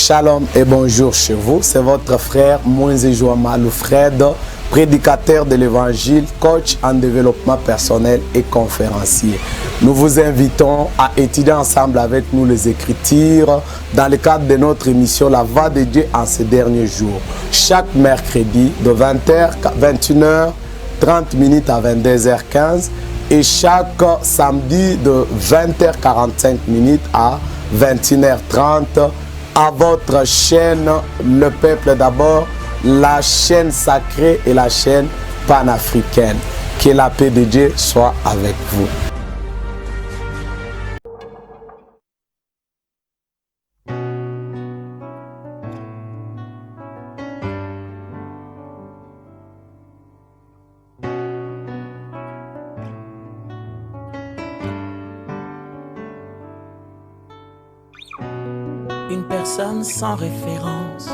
Shalom et bonjour chez vous, c'est votre frère Moïse Jouamalou Fred, prédicateur de l'évangile, coach en développement personnel et conférencier. Nous vous invitons à étudier ensemble avec nous les Écritures dans le cadre de notre émission La Voix de Dieu en ces derniers jours. Chaque mercredi de 20h, 21h, 30 minutes à 22h15 et chaque samedi de 20h45 à 21h30 à votre chaîne Le Peuple d'abord, la chaîne sacrée et la chaîne panafricaine. Que la paix de Dieu soit avec vous. Une personne sans référence,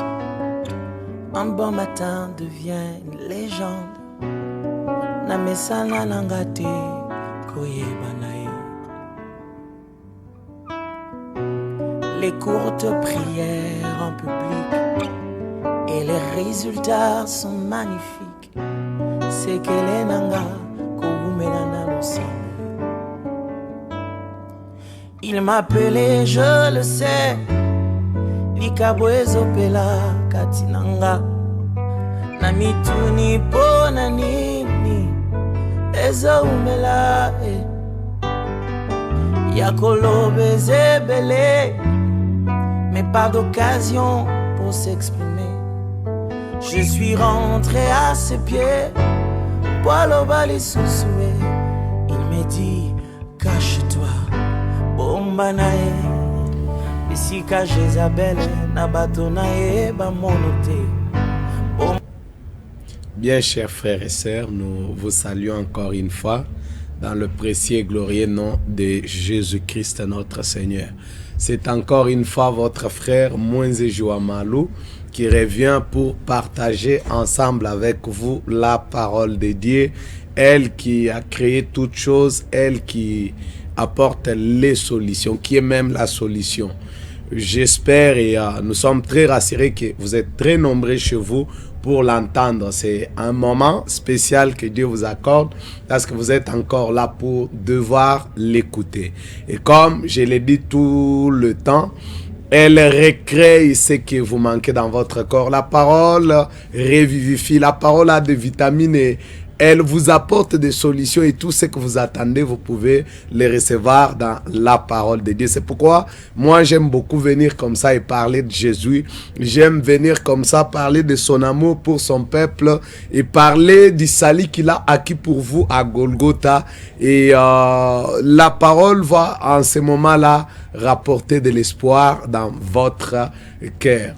un bon matin devient une légende. Namesana nangate koyebanae. Les courtes prières en public et les résultats sont magnifiques. C'est que les nanga koumelana l'ensemble. Il m'appelait, je le sais. Likabwezo pela katinanga Namituni pona nini Eza umela Yakolo bezebele Mais pas d'occasion pour s'exprimer. Je suis rentré à ses pieds Poilo bali sousoué. Il me dit cache-toi Bombanae. Bien, chers frères et sœurs, nous vous saluons encore une fois dans le précieux et glorieux nom de Jésus-Christ notre Seigneur. C'est encore une fois votre frère Moïse Jouamalou qui revient pour partager ensemble avec vous la parole de Dieu, elle qui a créé toutes choses, elle qui apporte les solutions, qui est même la solution. J'espère et nous sommes très rassurés que vous êtes très nombreux chez vous pour l'entendre. C'est un moment spécial que Dieu vous accorde parce que vous êtes encore là pour devoir l'écouter. Et comme je l'ai dit tout le temps, elle recrée ce que vous manquez dans votre corps. La parole revivifie, la parole a des vitamines et elle vous apporte des solutions et tout ce que vous attendez, vous pouvez les recevoir dans la parole de Dieu. C'est pourquoi moi j'aime beaucoup venir comme ça et parler de Jésus. J'aime venir comme ça parler de son amour pour son peuple et parler du salut qu'il a acquis pour vous à Golgotha. Et la parole va en ce moment-là rapporter de l'espoir dans votre cœur.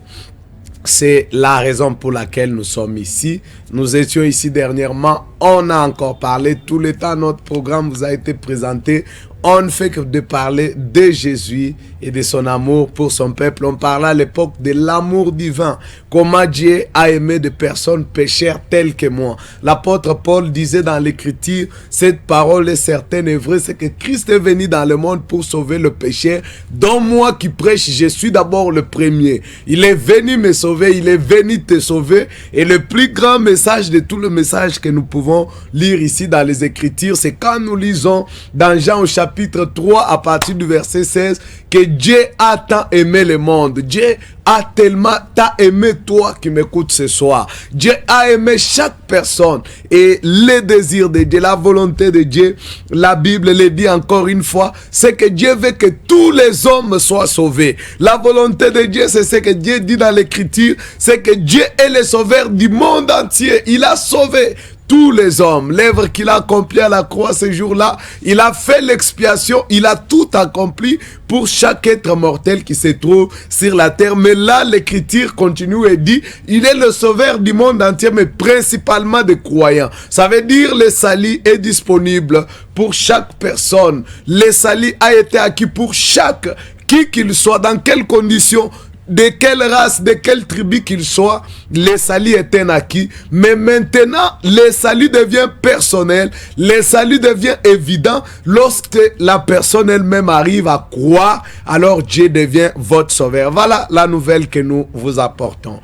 C'est la raison pour laquelle nous sommes ici. Nous étions ici dernièrement. On a encore parlé. Tout le temps, notre programme vous a été présenté. On ne fait que de parler de Jésus et de son amour pour son peuple. On parlait à l'époque de l'amour divin. Comment Dieu a aimé des personnes pécheurs telles que moi. L'apôtre Paul disait dans l'Écriture, cette parole est certaine et vraie, c'est que Christ est venu dans le monde pour sauver le péché. Dont moi qui prêche, je suis d'abord le premier. Il est venu me sauver, il est venu te sauver. Et le plus grand message de tout le message que nous pouvons lire ici dans les Écritures, c'est quand nous lisons dans Jean au chapitre 3 à partir du verset 16 que Dieu a tant aimé le monde. Dieu a tellement aimé toi qui m'écoutes ce soir. Dieu a aimé chaque personne et les désirs de Dieu, la volonté de Dieu, la Bible le dit encore une fois, c'est que Dieu veut que tous les hommes soient sauvés. La volonté de Dieu, c'est ce que Dieu dit dans l'Écriture, c'est que Dieu est le sauveur du monde entier. Il a sauvé tous les hommes. L'œuvre qu'il a accomplie à la croix ce jour-là, il a fait l'expiation, il a tout accompli pour chaque être mortel qui se trouve sur la terre. Mais là, l'Écriture continue et dit, il est le sauveur du monde entier, mais principalement des croyants. Ça veut dire le salut est disponible pour chaque personne. Le salut a été acquis pour chaque, qui qu'il soit, dans quelles conditions. de quelle race, de quelle tribu qu'il soit, le salut est un acquis. Mais maintenant, le salut devient personnel, le salut devient évident lorsque la personne elle-même arrive à croire, alors Dieu devient votre sauveur. Voilà la nouvelle que nous vous apportons.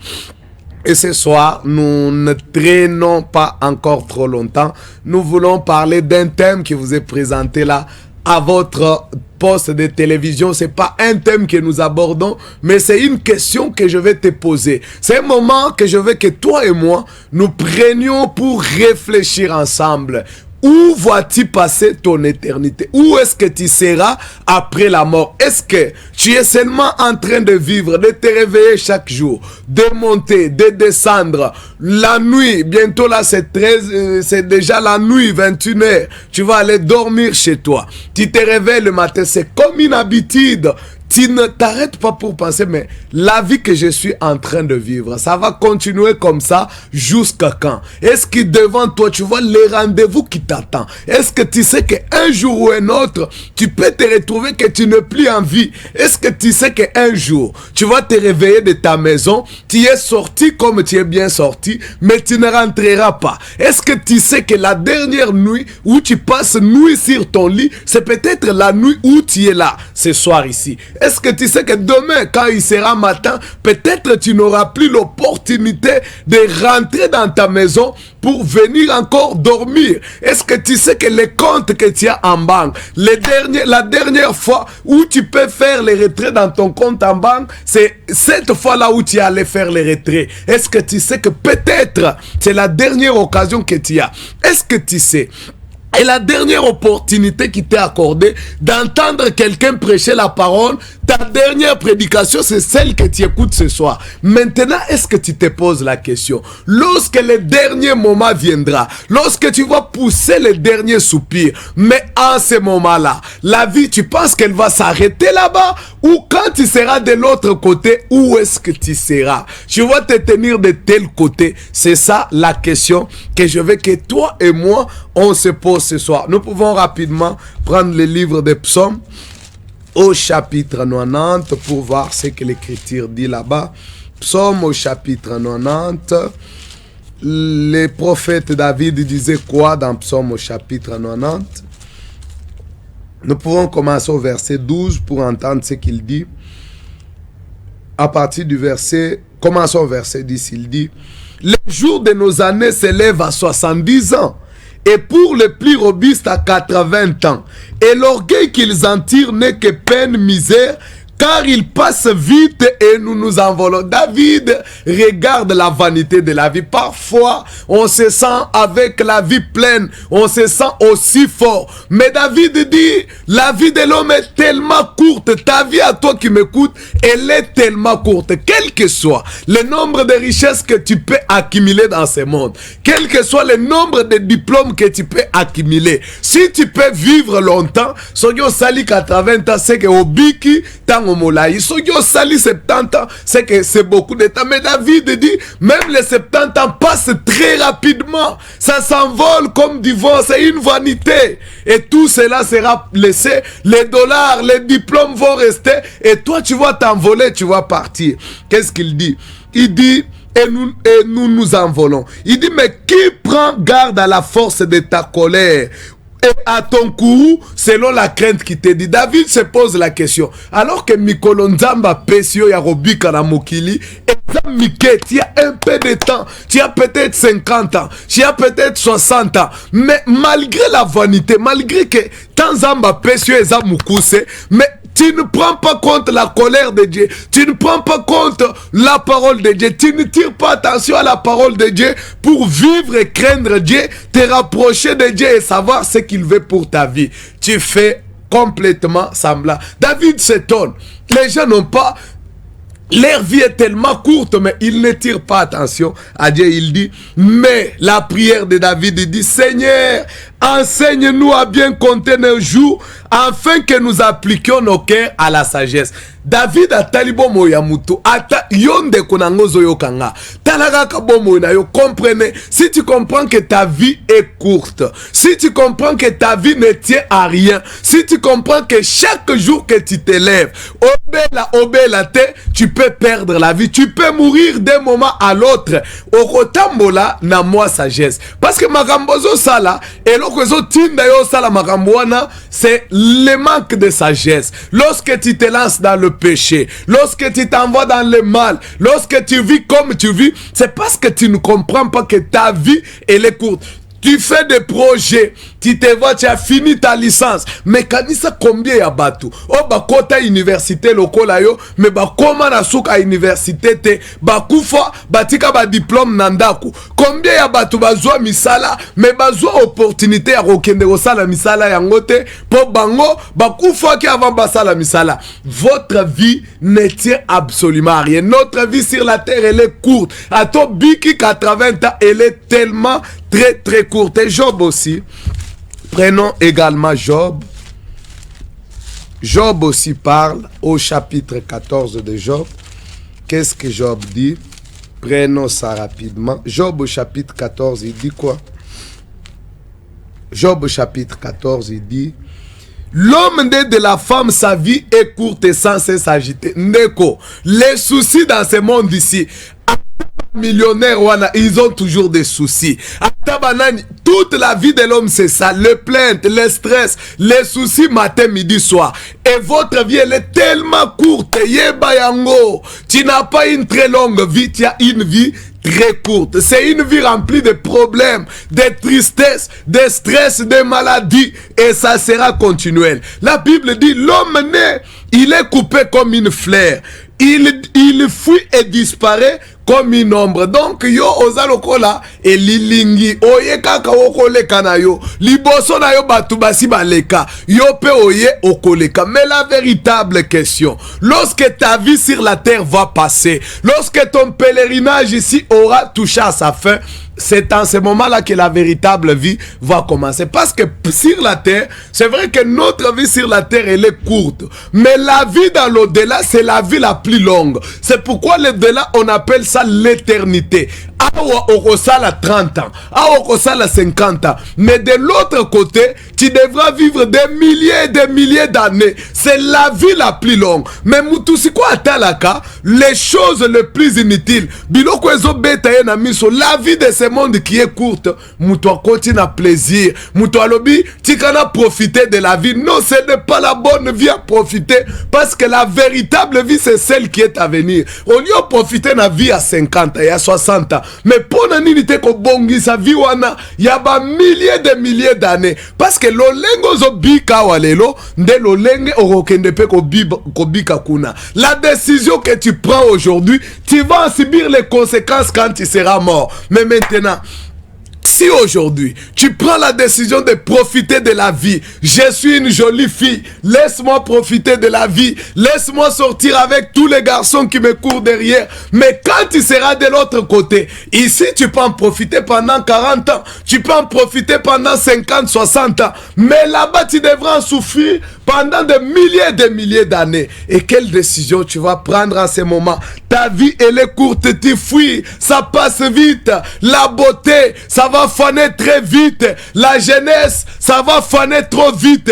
Et ce soir, nous ne traînons pas encore trop longtemps. Nous voulons parler d'un thème qui vous est présenté là à votre poste de télévision. C'est pas un thème que nous abordons, mais c'est une question que je vais te poser. C'est un moment que je veux que toi et moi, nous prenions pour réfléchir ensemble. Où vas-tu passer ton éternité? Où est-ce que tu seras après la mort? Est-ce que tu es seulement en train de vivre, de te réveiller chaque jour, de monter, de descendre? La nuit, bientôt là c'est déjà la nuit, 21h. Tu vas aller dormir chez toi. Tu te réveilles le matin, c'est comme une habitude. Tu ne t'arrêtes pas pour penser, mais la vie que je suis en train de vivre, ça va continuer comme ça jusqu'à quand? Est-ce que devant toi, tu vois les rendez-vous qui t'attendent? Est-ce que tu sais qu'un jour ou un autre, tu peux te retrouver que tu n'es plus en vie? Est-ce que tu sais qu'un jour, tu vas te réveiller de ta maison, tu es sorti comme tu es bien sorti, mais tu ne rentreras pas? Est-ce que tu sais que la dernière nuit où tu passes nuit sur ton lit, c'est peut-être la nuit où tu es là, ce soir ici? Est-ce que tu sais que demain, quand il sera matin, peut-être tu n'auras plus l'opportunité de rentrer dans ta maison pour venir encore dormir? Est-ce que tu sais que les comptes que tu as en banque, la dernière fois où tu peux faire les retraits dans ton compte en banque, c'est cette fois-là où tu allais faire les retraits? Est-ce que tu sais que peut-être c'est la dernière occasion que tu as? Est-ce que tu sais? Et la dernière opportunité qui t'est accordée d'entendre quelqu'un prêcher la parole, ta dernière prédication, c'est celle que tu écoutes ce soir. Maintenant, est-ce que tu te poses la question? Lorsque le dernier moment viendra, lorsque tu vas pousser le dernier soupir, mais en ce moment-là, la vie, tu penses qu'elle va s'arrêter là-bas? Ou quand tu seras de l'autre côté, où est-ce que tu seras? Tu vas te tenir de tel côté? C'est ça la question que je veux que toi et moi, on se pose ce soir. Nous pouvons rapidement prendre le livre des psaumes au chapitre 90 pour voir ce que l'écriture dit là-bas. Psaume au chapitre 90. Le prophète David disait quoi dans Psaume au chapitre 90? Nous pouvons commencer au verset 12 pour entendre ce qu'il dit. À partir du verset, commençons au verset 10, il dit: les jours de nos années s'élèvent à 70 ans. Et pour les plus robustes à 80 ans. Et l'orgueil qu'ils en tirent n'est que peine, misère, car ils passent vite et nous nous envolons. David regarde la vanité de la vie. Parfois, on se sent avec la vie pleine, on se sent aussi fort. Mais David dit, la vie de l'homme est tellement courte. Ta vie à toi qui m'écoutes, elle est tellement courte. Quel que soit le nombre de richesses que tu peux accumuler dans ce monde, quel que soit le nombre de diplômes que tu peux accumuler, si tu peux vivre longtemps, soyo sali 80 ans, c'est que obiki tango molai, soyo sali 70 ans, c'est que c'est beaucoup de temps. Mais David dit, même les 70 ans passent très rapidement, ça s'envole comme du vent, c'est une vanité. Et tout cela sera laissé, les dollars, les diplômes vont rester, et toi tu vas t'envoler, tu vas partir. Qu'est-ce qu'il dit? Il dit, et nous nous envolons. Il dit, mais qui prend garde à la force de ta colère et à ton courroux selon la crainte qui te dit? David se pose la question. Alors que Mikolo Nzamba Pesio Yarobika na Mokili, tu as un peu de temps, tu as peut-être 50 ans, tu as peut-être 60 ans, mais malgré la vanité, malgré que Tanzamba Pesio Eza Mukuse, mais tu ne prends pas compte la colère de Dieu, tu ne prends pas compte la parole de Dieu, tu ne tires pas attention à la parole de Dieu pour vivre et craindre Dieu, te rapprocher de Dieu et savoir ce qu'il veut pour ta vie. Tu fais complètement semblant. David s'étonne. Les gens n'ont pas... Leur vie est tellement courte, mais ils ne tirent pas attention à Dieu. Il dit, mais la prière de David, il dit, Seigneur, Enseigne-nous à bien compter nos jours, afin que nous appliquions nos cœurs à la sagesse. David atali bomo ya mutu ata yonde konango zoyo kanga talaga ka bomo na yo. Comprenez, si tu comprends que ta vie est courte, si tu comprends que ta vie ne tient à rien, si tu comprends que chaque jour que tu te lèves, obela te, tu peux perdre la vie, tu peux mourir d'un moment à l'autre. Okotambola na moi sagesse, parce que makambozo sala eloko zo tinda yo sala makamboana, c'est le manque de sagesse. Lorsque tu te lances dans le péché, lorsque tu t'envoies dans le mal, lorsque tu vis comme tu vis, c'est parce que tu ne comprends pas que ta vie elle est courte. Tu fais des projets, tu te vois, tu as fini ta licence. Mais kanisa combien ya batu? Oh ba kota université lokola yo, mais ba koma na suka université te, ba kufa batika ba diplôme nandaku. Combien ya batu bazwa misala, mais bazwa opportunité ya kokende kosala misala yango te, po bango ba kufa ki avant basala misala. Votre vie ne tient absolument à rien. Notre vie sur la terre elle est courte. À ton biki 80 ans, elle est tellement très courte. Et Job aussi. Prenons également Job. Job aussi parle au chapitre 14 de Job. Qu'est-ce que Job dit? Prenons ça rapidement. Job au chapitre 14, il dit quoi? Job au chapitre 14, il dit: l'homme de la femme, sa vie est courte et sans cesse agitée. Neko, les soucis dans ce monde ici, millionnaires, ils ont toujours des soucis. Toute la vie de l'homme, c'est ça. Les plaintes, les stress, les soucis matin, midi, soir. Et votre vie, elle est tellement courte. Yebayango, tu n'as pas une très longue vie, tu as une vie très courte. C'est une vie remplie de problèmes, de tristesse, de stress, de maladies. Et ça sera continuel. La Bible dit, l'homme né, il est coupé comme une fleur. Il fuit et disparaît comme une ombre. Donc yo ozalokola et lilingi oye kaka okoleka na yo liboso na yo batu basi baleka yo pe oye okoleka. Mais la véritable question, lorsque ta vie sur la terre va passer, lorsque ton pèlerinage ici aura touché à sa fin, c'est en ce moment-là que la véritable vie va commencer. Parce que sur la terre, c'est vrai que notre vie sur la terre, elle est courte. Mais la vie dans l'au-delà, c'est la vie la plus longue. C'est pourquoi l'au-delà, on appelle ça l'éternité. Awa okosala 30 ans, awa okosala 50 ans. Mais de l'autre côté, tu devras vivre des milliers et des milliers d'années. C'est la vie la plus longue. Mais mutusi kwa atalaka, les choses les plus inutiles. Biloko ezo beta ye na miso, la vie de ce monde qui est courte. Mutu akoti na plaisir. Mutu alobi, tikana profiter de la vie. Non, ce n'est pas la bonne vie à profiter. Parce que la véritable vie, c'est celle qui est à venir. On y a profité na vie à 50 ans, à 60 ans. Mais pour nani te ko bongi sa vie wana ya ba milliers de milliers d'années, parce que lolengo zo bika walelo nde lolenge orokende pe ko bika kuna. La décision que tu prends aujourd'hui, tu vas en subir les conséquences quand tu seras mort. Mais maintenant, si aujourd'hui, tu prends la décision de profiter de la vie, je suis une jolie fille, laisse-moi profiter de la vie, laisse-moi sortir avec tous les garçons qui me courent derrière. Mais quand tu seras de l'autre côté, ici tu peux en profiter pendant 40 ans, tu peux en profiter pendant 50, 60 ans, mais là-bas tu devras en souffrir pendant des milliers d'années. Et quelle décision tu vas prendre en ce moment? Ta vie elle est courte, tu fuis, ça passe vite. La beauté, ça va faner très vite. La jeunesse, ça va faner trop vite.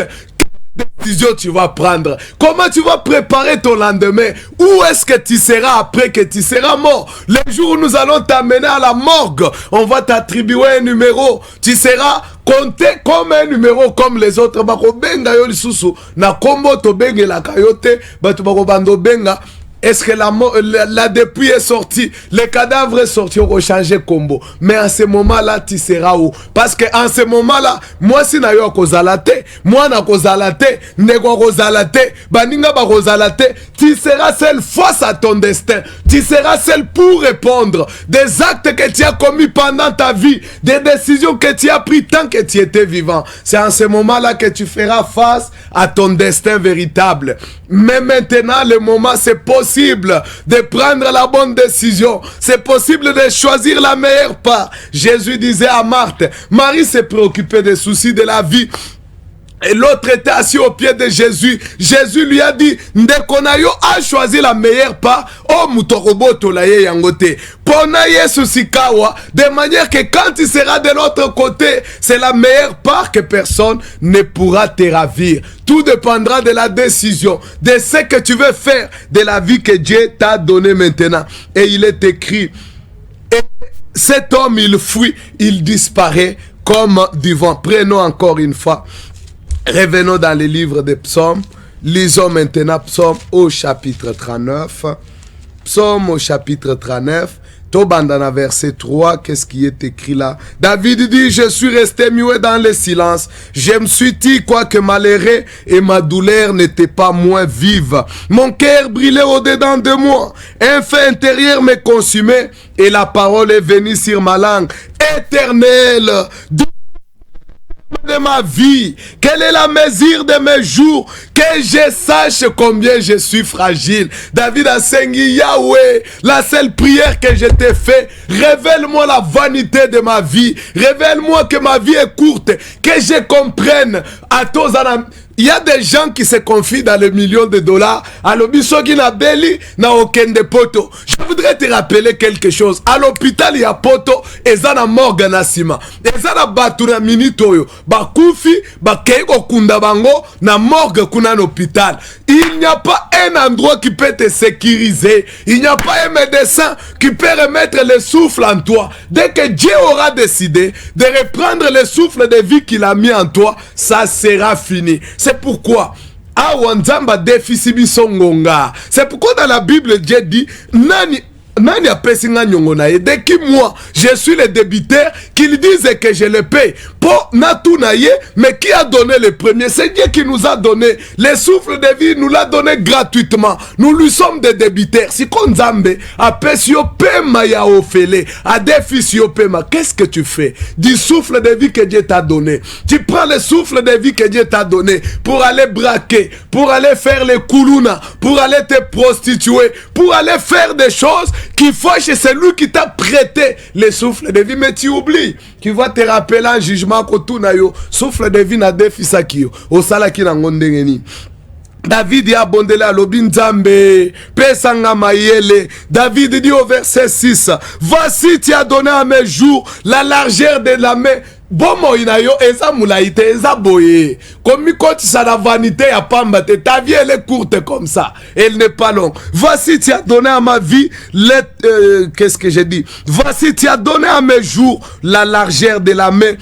Quelle décision tu vas prendre? Comment tu vas préparer ton lendemain? Où est-ce que tu seras après que tu seras mort? Le jour où nous allons t'amener à la morgue, on va t'attribuer un numéro. Tu seras compté comme un numéro comme les autres. Bako benga yo lisusu na kombo to benga la kayote batu bako bando benga. Est-ce que la dépouille est sortie? Le cadavre est sorti, on va changer combo. Mais en ce moment-là, tu seras où? Parce que en ce moment-là, moi si na yo kozalate, moi na kozalate, nego kozalate, baninga ba kozalate, tu seras seul face à ton destin. Tu seras seul pour répondre des actes que tu as commis pendant ta vie, des décisions que tu as prises tant que tu étais vivant. C'est en ce moment-là que tu feras face à ton destin véritable. Mais maintenant, le moment, c'est possible possible de prendre la bonne décision. C'est possible de choisir la meilleure part. Jésus disait à Marthe, Marie s'est préoccupée des soucis de la vie. Et l'autre était assis au pied de Jésus. Jésus lui a dit, Ndekonayo a choisi la meilleure part. Oh, mutoroboto la ye yangote. Pona Yesu sikawa. De manière que quand il sera de l'autre côté, c'est la meilleure part que personne ne pourra te ravir. Tout dépendra de la décision, de ce que tu veux faire, de la vie que Dieu t'a donnée maintenant. Et il est écrit, et cet homme il fuit, il disparaît comme du vent. Prenons encore une fois. Revenons dans les livres des psaumes. Lisons maintenant Psaume au chapitre 39. Psaume au chapitre 39. Tobandana verset 3. Qu'est-ce qui est écrit là? David dit, je suis resté muet dans le silence. Je me suis dit, quoique malheureux et ma douleur n'était pas moins vive. Mon cœur brûlait au-dedans de moi. Un feu intérieur me consumait et la parole est venue sur ma langue. Éternel, de ma vie, quelle est la mesure de mes jours, que je sache combien je suis fragile. David a singé Yahweh, la seule prière que je t'ai fait, révèle-moi la vanité de ma vie, révèle-moi que ma vie est courte, que je comprenne à tous. Il y a des gens qui se confient dans les millions de dollars. À l'obisogi na beli na okende poto. Je voudrais te rappeler quelque chose. À l'hôpital il y a poto et ça na morgue na sima. Et ça na batu na minitoyo. Ba kufi ba keiko kunda bango na morgue kuna l'hôpital. Il n'y a pas un endroit qui peut te sécuriser. Il n'y a pas un médecin qui peut remettre le souffle en toi. Dès que Dieu aura décidé de reprendre le souffle de vie qu'il a mis en toi, ça sera fini. C'est pourquoi c'est pourquoi dans la Bible Dieu dit Nani apesinga nyongo na ye. Dès que moi je suis le débiteur, qu'il dise que je le paye. Pour natu na ye, mais qui a donné le premier? C'est Dieu qui nous a donné le souffle de vie, nous l'a donné gratuitement. Nous lui sommes des débiteurs. Si konzambe apesio pema ya ofele, a defisio pema, qu'est-ce que tu fais du souffle de vie que Dieu t'a donné? Tu prends le souffle de vie que Dieu t'a donné pour aller braquer, pour aller faire les koulouna, pour aller te prostituer, pour aller faire des choses qui fâche celui qui t'a prêté le souffle de vie. Mais tu oublies, tu vas te rappeler un jugement kotunayo, souffle de vie na defisa kiyo, osala ki na ngondengeni. David a abondé à l'obinzambe, pesanga mayele. David dit au verset 6, voici tu as donné à mes jours la largeur de la main. Bomo inayo eza mulaite eza boye. Comme quand tu as la vanité à pambate, ta vie elle est courte comme ça. Elle n'est pas longue. Voici tu as donné à ma vie qu'est-ce que j'ai dit? Voici tu as donné à mes jours la largeur de la main.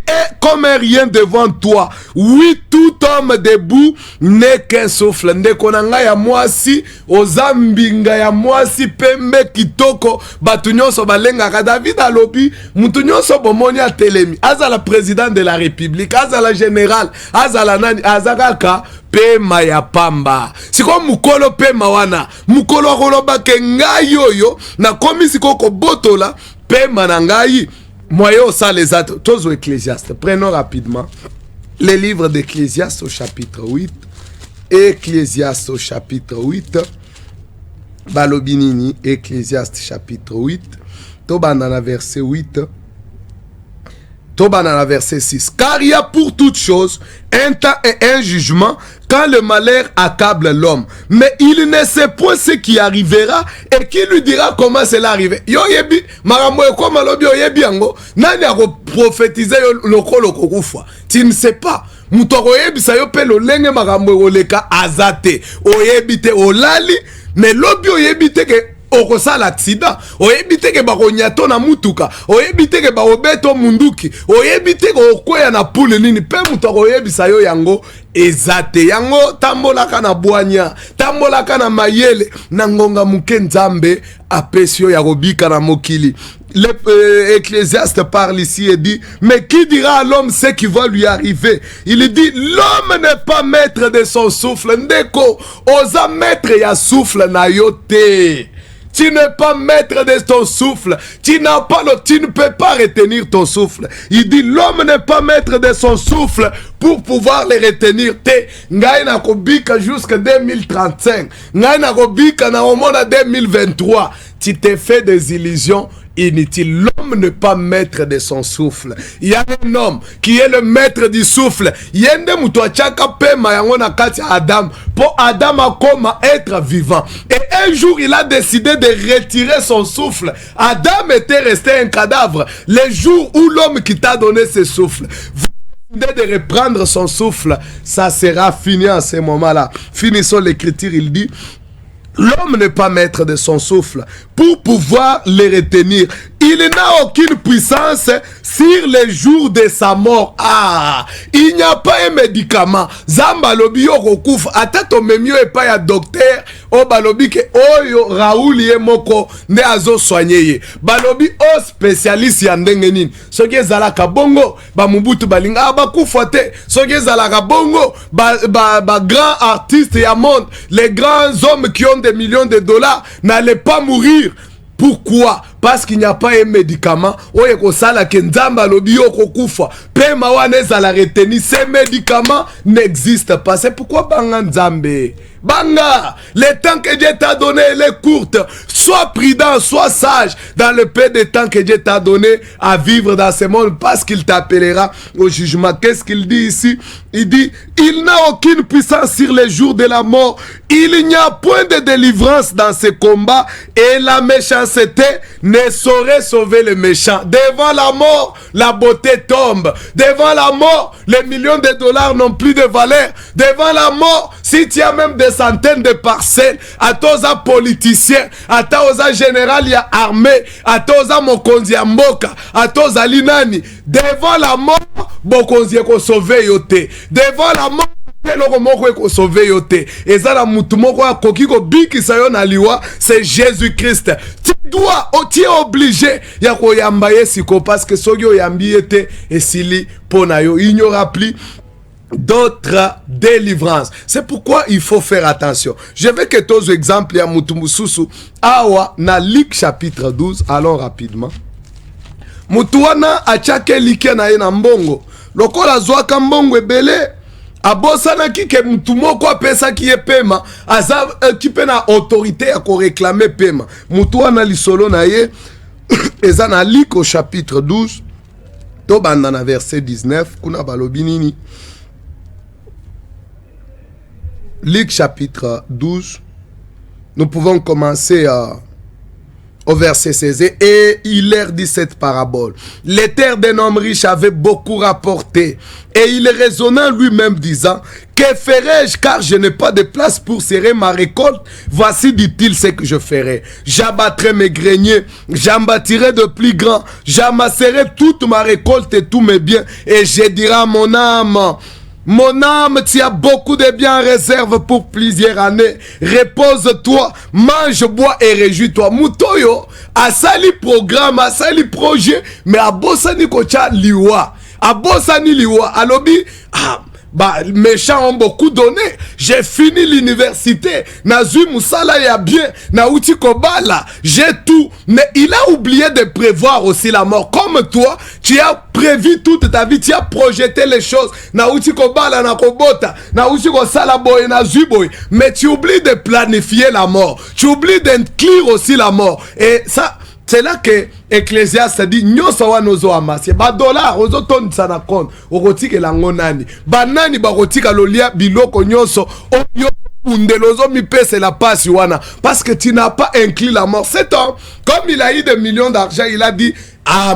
Et comme rien devant toi, oui, tout homme debout n'est qu'un souffle. Ndekonanga ya mwasi, ozambinga ya mwasi pembe kitoko, batunyoso balenga. David alobi, mutunyoso bomoni a telemi. Azala président de la République, azala général, azala nani, azagaka pema ya pamba. Siko mukolo pema wana, mukolo koloba ke ngai yoyo, na komi siko kobotola, pema na ngai. Moyo ça les autres, tous aux Ecclésiastes. Prenons rapidement les livres d'Ecclésiastes au chapitre 8. Ecclésiastes au chapitre 8. Balobinini, Ecclésiastes chapitre 8. Tobanana verset 8. Tobanana verset 6. Car il y a pour toutes choses un temps et un jugement quand le malheur accable l'homme. Mais il ne sait point ce qui arrivera et qui lui dira comment cela arrive. Yo yebi, marambo yoko malobi yo yebi yango. Nani a prophétisé loko loko kufa. Tu ne sais pas. Mutoro yebi sa yo pe lo lenge marambo oleka azate. Oyebi te olali, mais lobi oyebi te ke okosa l'accident, oyebite ke bakonyato na mutuka, oyebite ke baobeto munduki, oyebite ke okoya na poule nini, pe mutu oyebisa yo yango ezate. Yango tambolaka na bwanya, tambolaka na mayele, na ngonga muke nzambe apesio ya robika na mokili. L'Ecclésiaste parle ici et dit, mais qui dira à l'homme ce qui va lui arriver? Il dit, l'homme n'est pas maître de son souffle. Ndeko, osa maître ya souffle na yote. Tu n'es pas maître de ton souffle. Tu ne peux pas retenir ton souffle. Il dit, l'homme n'est pas maître de son souffle pour pouvoir le retenir. Ngai na kobika jusqu'à 2035. Ngai na kobika na omona 2023. Tu t'es fait des illusions inutile. L'homme n'est pas maître de son souffle. Il y a un homme qui est le maître du souffle. Yende muto achaka pema yango na kati Adam pour Adam akoma être vivant. Et un jour il a décidé de retirer son souffle. Adam était resté un cadavre. Le jour où l'homme qui t'a donné ce souffle de reprendre son souffle, ça sera fini en ce moment-là. Finissons l'écriture, il dit: l'homme n'est pas maître de son souffle pour pouvoir le retenir. Il n'a aucune puissance sur les jours de sa mort. Ah, il n'y a pas un médicament. Zamba lobi yo kokufa. Atato memio et pas ya docteur. O balobi ke oyo Raoul ye moko ne azo soigner. Balobi o spécialiste ya ndenge nini. Soki zalaka bongo ba mubutu balinga ba kufa te. Soki zalaka bongo ba grand artiste ya monde, les grands hommes qui ont des millions de dollars n'allaient pas mourir. Pourquoi? Parce qu'il n'y a pas un médicament. Oye ko sala ke nzamba lobi yo kokufa. Pe mawaneza la retenir. Ces médicaments n'existent pas. C'est pourquoi banga nzambe. Banga, le temps que Dieu t'a donné, il est courte. Sois prudent, sois sage dans le peu de temps que Dieu t'a donné à vivre dans ce monde, parce qu'il t'appellera au jugement. Qu'est-ce qu'il dit ici? Il dit, il n'a aucune puissance sur les jours de la mort. Il n'y a point de délivrance dans ce combat, et la méchanceté ne saurait sauver le méchant. Devant la mort, la beauté tombe. Devant la mort, les millions de dollars n'ont plus de valeur. Devant la mort, si tu as même des centaines de parcelles, à tous les politiciens, à tous les généraux armés, à tous les mokonzi ya mboka, à tous les linani, devant la mort, bokonzi ko sauver yote. Devant la mort, c'est Jésus-Christ. Tu es obligé parce que il n'y aura plus d'autres délivrances. C'est pourquoi il faut faire attention. Je vais que tous les exemples ya Mutumususu awa na Luc chapitre 12. Allons rapidement. Mutuana achake like na ena mbongo lokola zwaka mbongo ebele abosana kike mutu moko apesa ki pema aza kipe na autorité ya ko réclamer pema. Mutuana lisolo na ye eza na Luc au chapitre 12 to banda na verset 19 kuna balobi nini. Luc chapitre 12, nous pouvons commencer au verset 16. Et il leur dit cette parabole. Les terres d'un homme riche avaient beaucoup rapporté. Et il raisonna lui-même disant, que ferai-je car je n'ai pas de place pour serrer ma récolte? Voici, dit-il, ce que je ferai. J'abattrai mes greniers, j'en bâtirai de plus grands, j'amasserai toute ma récolte et tous mes biens. Et je dirai à mon âme, tu as beaucoup de biens en réserve pour plusieurs années. Repose-toi, mange, bois et réjouis-toi. Mutoyo, asali programme, asali projet, mais abosani kocha liwa. Abosani liwa. Alobi, méchants ont beaucoup donné. J'ai fini l'université. Nazui Moussala ya bien. Naouti Kobala. J'ai tout. Mais il a oublié de prévoir aussi la mort. Comme toi, tu as prévu toute ta vie. Tu as projeté les choses. Naouti Kobala na Kobota. Naouti Kosala boy Nazui boy. Mais tu oublies de planifier la mort. Tu oublies d'inclure aussi la mort. Et ça, c'est là que Ecclésiaste dit nyoso wanozo amasie ba dollar ozo ton sana compte okotike la ngonani banani ba kotika lolia biloko nyoso oyo undelozo mi pese la passe wana parce que tu n'as pas inclus la mort. Cet homme, comme il a eu des millions d'argent, il a dit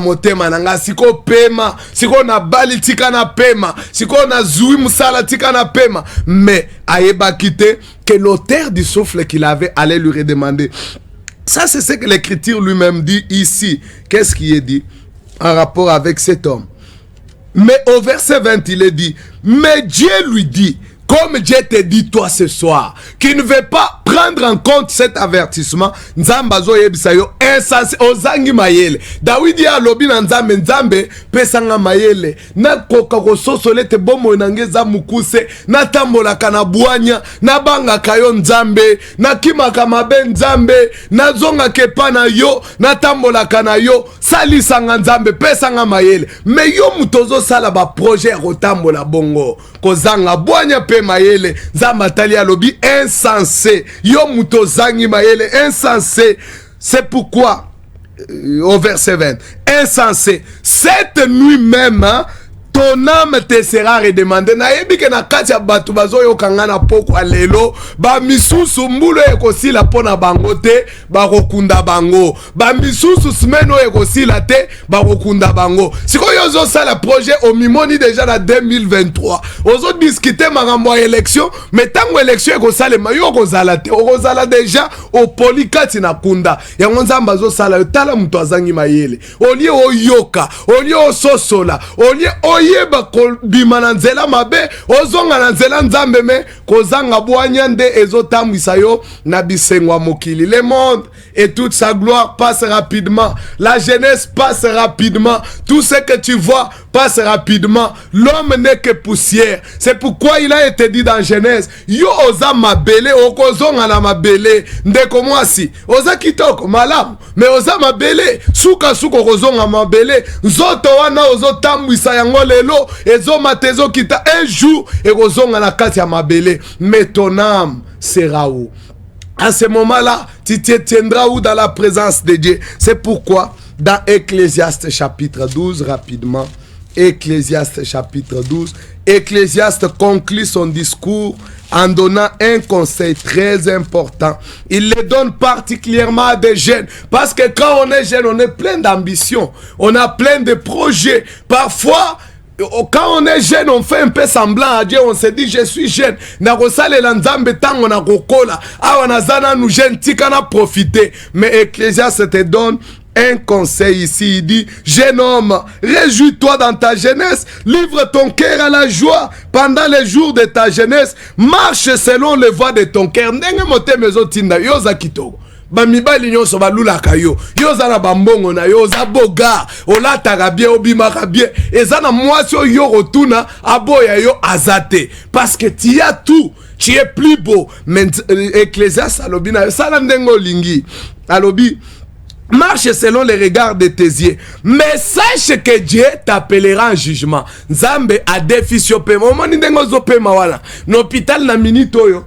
motema nanga siko pema siko na bali tika na pema siko na zui musala tika na pema, mais ayeba quitté que l'auteur du souffle qu'il avait allait lui redemander. Ça, c'est ce que l'Écriture lui-même dit ici. Qu'est-ce qui est dit en rapport avec cet homme? Mais au verset 20, il est dit, mais Dieu lui dit, comme Dieu te dit toi ce soir, qu'il ne veut pas prendre en compte cet avertissement. Nzambe azoyebisa yo insensé ozangi mayele. Dawidi alobi na nzambe, nzambe pesanga mayele. Na koka kososole te bomo nangeza mukuse, na tambolaka na bwanya, na banga kayo nzambe, na kimaka mabe nzambe, na zonga kepa na yo, na tambolaka na yo, salisanga nzambe pesanga mayele. Me yo mutozo sala ba projet rotambola bongo. Kozanga bwanya pe mayele, nzambe atali alobi insensé. Yo mutozangi mayele insensé. C'est pourquoi au verset 20, insensé, cette nuit même, hein, ton âme te sera redemandée. Na yebi ke na kati ya batu bazo yo kangana poko alelo, ba misusu mbulu ekosi la pona bango te, ba rokunda bango. Ba misusu smeno ekosi la te, ba rokunda bango. Siko yozo sa la projet au mimoni déjà na 2023. Ozo discuter marambo élection, mais tango élection ekosale mayo kozala te, okozala déjà au polikati na kunda. Ya nzamba zo sala tala muto azangi mayele. Olie oyoka, olie ososola, olie yeba kolbima na nzela mabe ozonga na nzela nzambe me kozanga bwanya nde ezotamwisa yo na bisengwa mokili. Le monde et toute sa gloire passe rapidement, la jeunesse passe rapidement, tout ce que tu vois passe rapidement. L'homme n'est que poussière. C'est pourquoi il a été dit dans Genèse, yo oza mabele okozonga na mabele ndeko mwasi oza kitoko malamu mais oza mabele suka suka okozonga mabele nzoto wana ozotamwisa yango lelo ezomata ezokita un jour ekozonga na kati ya mabele. Mais ton âme sera où? À ce moment-là, tu te tiendras où dans la présence de Dieu? C'est pourquoi dans Ecclésiaste chapitre 12, rapidement, Ecclésiaste chapitre 12, Ecclésiaste conclut son discours en donnant un conseil très important. Il le donne particulièrement à des jeunes. Parce que quand on est jeune, on est plein d'ambition. On a plein de projets. Parfois, quand on est jeune, on fait un peu semblant à Dieu. On se dit, je suis jeune. Nakosale lanzambe tango na kokola. Awa nazana nous jeunes, tikana profiter. Mais Ecclésiaste te donne un conseil ici. Il dit, jeune homme, réjouis-toi dans ta jeunesse. Livre ton cœur à la joie pendant les jours de ta jeunesse. Marche selon les voies de ton cœur. Ndenge mote mezo tinda yoza kitoko. Bamibali nyonso balulaka yo yoza na bambongo na yoza boga olataka bien obimaka bien ezana mwasi yo rotuna aboya yo azate parce que tu as tout, tu es plus beau. Mais Ecclésiaste alobi na sala ndengo lingi alobi marche selon les regards de tes yeux, mais sache que Dieu t'appellera en jugement. Nzambe a défi pe momoni ndengo zo pe mawala n'hôpital na minito yo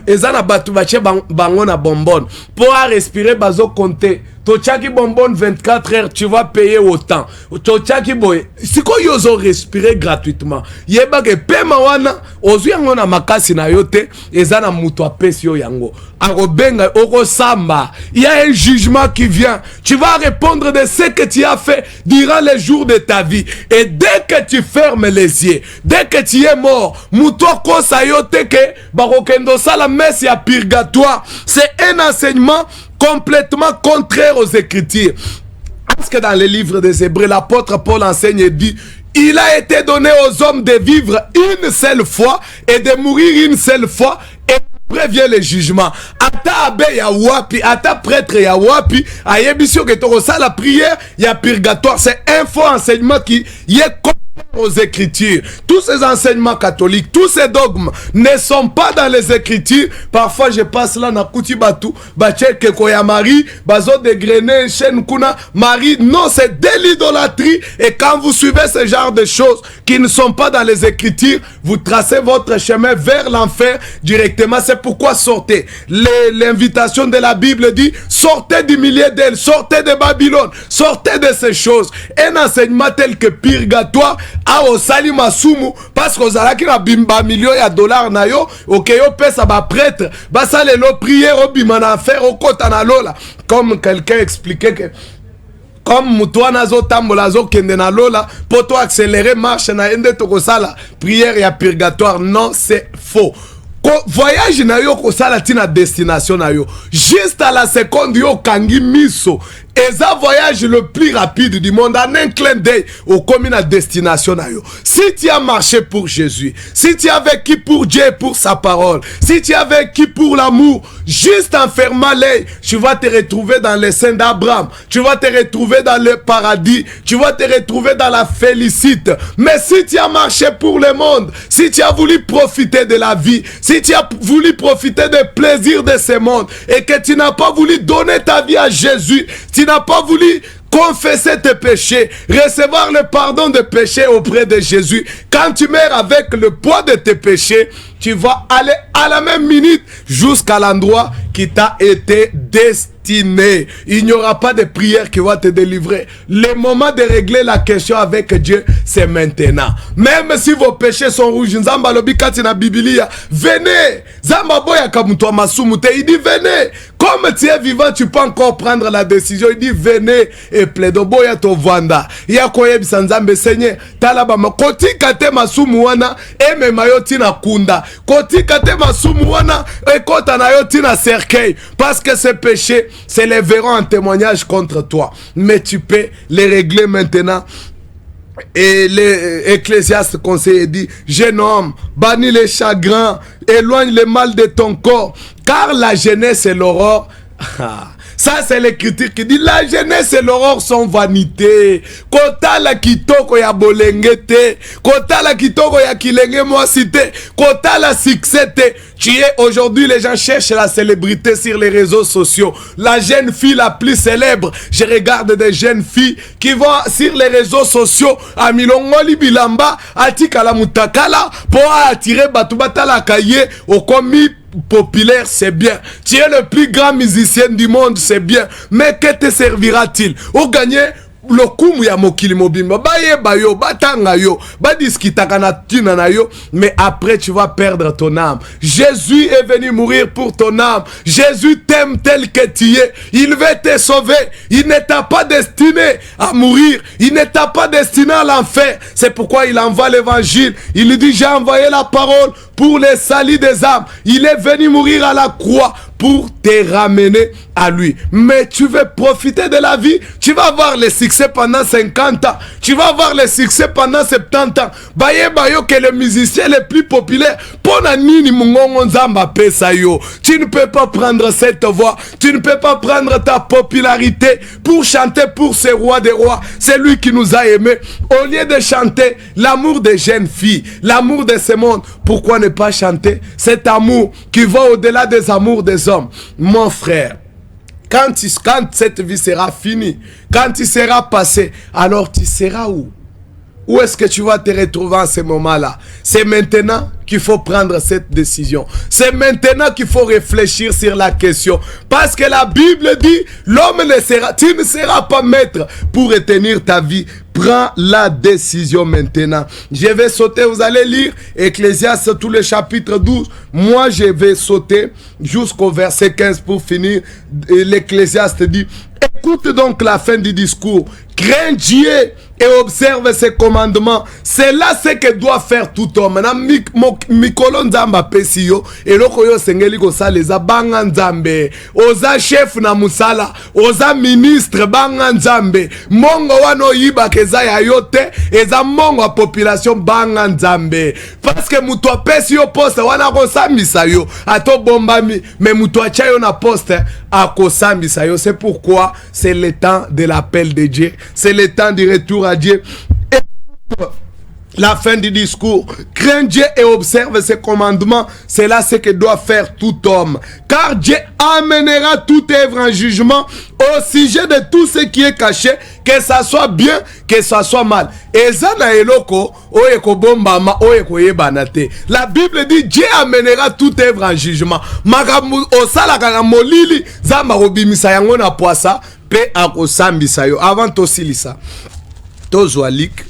ezana batu bache bango na bonbonne pour respirer bazo compter tochaki bonbonne 24 heures tu vas payer autant tochaki boy siko yozo respirer gratuitement yeba ke pema wana ozu yango na makasi na yote ezana muto apesi yo yango akobenga oko samba. Il y a un jugement qui vient, tu vas répondre de ce que tu as fait durant les jours de ta vie. Et dès que tu fermes les yeux, dès que tu es mort, muto kosa yote ke barokendo sala messe ya purgatoire. C'est un enseignement complètement contraire aux Écritures. Parce que dans le livre des Hébreux, l'apôtre Paul enseigne et dit, il a été donné aux hommes de vivre une seule fois et de mourir une seule fois, et après vient le jugement. Ata abe ya wapi, ata prêtre ya wapi, ayebisio que toko ça la prière, il y a purgatoire. C'est un faux enseignement qui y est aux Écritures. Tous ces enseignements catholiques, tous ces dogmes ne sont pas dans les Écritures. Parfois je passe là na kuti batu bache ke koya Marie bazo de grené chaîne kuna Marie. Non, c'est de l'idolâtrie. Et quand vous suivez ce genre de choses qui ne sont pas dans les Écritures, vous tracez votre chemin vers l'enfer directement. C'est pourquoi sortez. L'invitation de la Bible dit, sortez du milieu d'elle, sortez de Babylone, sortez de ces choses. Un enseignement tel que purgatoire a osali masumu parce que ozalaki na bimba millions ya dollars na yo ok yo pesa ba prêtre basale lo prière obima na faire okota na lola, comme quelqu'un expliquait que comme mutwana zo tambola zo kende na lola poto accélérer marche na ende to kosala prière ya purgatoire. Non, c'est faux. Voyage na yo kosala tina destination na yo juste à la seconde yo kangi miso Et ça voyage le plus rapide du monde, en un clin d'œil, au commun à destination. Si tu as marché pour Jésus, si tu as vécu pour Dieu et pour sa parole, si tu as vécu pour l'amour, juste en fermant l'œil, tu vas te retrouver dans les seins d'Abraham, tu vas te retrouver dans le paradis, tu vas te retrouver dans la félicité. Mais si tu as marché pour le monde, si tu as voulu profiter de la vie, si tu as voulu profiter des plaisirs de ce monde et que tu n'as pas voulu donner ta vie à Jésus, tu n'as pas voulu confesser tes péchés, recevoir le pardon des péchés auprès de Jésus, quand tu meurs avec le poids de tes péchés, tu vas aller à la même minute jusqu'à l'endroit qui t'a été destiné. Il n'y aura pas de prière qui va te délivrer. Le moment de régler la question avec Dieu, c'est maintenant. Même si vos péchés sont rouges, Nzamba lobi kati na Biblia, venez. Zamba boya kamuto masumute, il dit venez. Comme tu es vivant, tu peux encore prendre la décision. Il dit venez et plaido boya to vanda. Ya koyebi sanzambe Seigneur, talabama koti kate masumu wana eme mayoti na kunda. Koti kate masumu wana ekota na yoti na cercueil. Parce que ces péchés s'élèveront en témoignage contre toi. Mais tu peux les régler maintenant. Et l'Ecclésiaste conseiller dit, jeune homme, bannis les chagrins, éloigne le mal de ton corps, car la jeunesse et l'aurore. Ça c'est l'écriture qui dit la jeunesse et l'aurore sont vanité. Kota la kitoko ya bolengete, kota la kitoko ya kilenge moisité, kota la succès. Tu es aujourd'hui, les gens cherchent la célébrité sur les réseaux sociaux. La jeune fille la plus célèbre, je regarde des jeunes filles qui vont sur les réseaux sociaux à Milongoli Bilamba, à Tikala Mutakala, pour attirer Batubata la Kaye au commis populaire, c'est bien. Tu es le plus grand musicien du monde, c'est bien. Mais que te servira-t-il? Au gagner le kumu ya mokili mobimba baye bayo batanga yo badiskita kana tina na yo, mais après tu vas perdre ton âme. Jésus est venu mourir pour ton âme. Jésus t'aime tel que tu es. Il veut te sauver. Il ne t'a pas destiné à mourir. Il ne t'a pas destiné à l'enfer. C'est pourquoi il envoie l'évangile. Il lui dit, j'ai envoyé la parole pour le salut des âmes. Il est venu mourir à la croix pour te ramener à lui. Mais tu veux profiter de la vie, tu vas avoir le succès pendant 50 ans, tu vas avoir le succès pendant 70 ans. Baye bayo que le musicien le plus populaire, pona nini mungongo nzamba pesa yo. Tu ne peux pas prendre cette voix, tu ne peux pas prendre ta popularité pour chanter pour ce roi des rois. C'est lui qui nous a aimés. Au lieu de chanter l'amour des jeunes filles, l'amour de ce monde, pourquoi ne pas chanter cet amour qui va au-delà des amours des hommes? Mon frère, quand cette vie sera finie, quand tu seras passé, alors tu seras où? Où est-ce que tu vas te retrouver en ce moment-là? C'est maintenant qu'il faut prendre cette décision. C'est maintenant qu'il faut réfléchir sur la question. Parce que la Bible dit, l'homme ne sera, tu ne seras pas maître pour retenir ta vie. Prends la décision maintenant. Je vais sauter, vous allez lire Ecclésiaste, tout le chapitre 12. Moi, je vais sauter jusqu'au verset 15 pour finir. L'Ecclésiaste dit, écoute donc la fin du discours. Crains Dieu et observe ses commandements. C'est là ce que doit faire tout homme. Mikolo nzamba pesiyo eloko yo sengeli ko saleza banga nzambe. Oza chef na musala, oza ministre banga nzambe. Mongo wano yiba keza ya yote, eza mongo a population banga nzambe. Parce que muto pesiyo poste wana ko sambisa yo. Ato bombami, mais muto chayo na poste a ko sambisa yo. C'est pourquoi c'est le temps de l'appel de Dieu. C'est le temps du retour à Dieu. Et la fin du discours, crains Dieu et observe ses commandements. C'est là ce que doit faire tout homme. Car Dieu amènera toute œuvre en jugement au sujet de tout ce qui est caché, que ça soit bien, que ça soit mal. La Bible dit Dieu amènera toute œuvre en jugement. Avant tosilisa, tozwa Luc,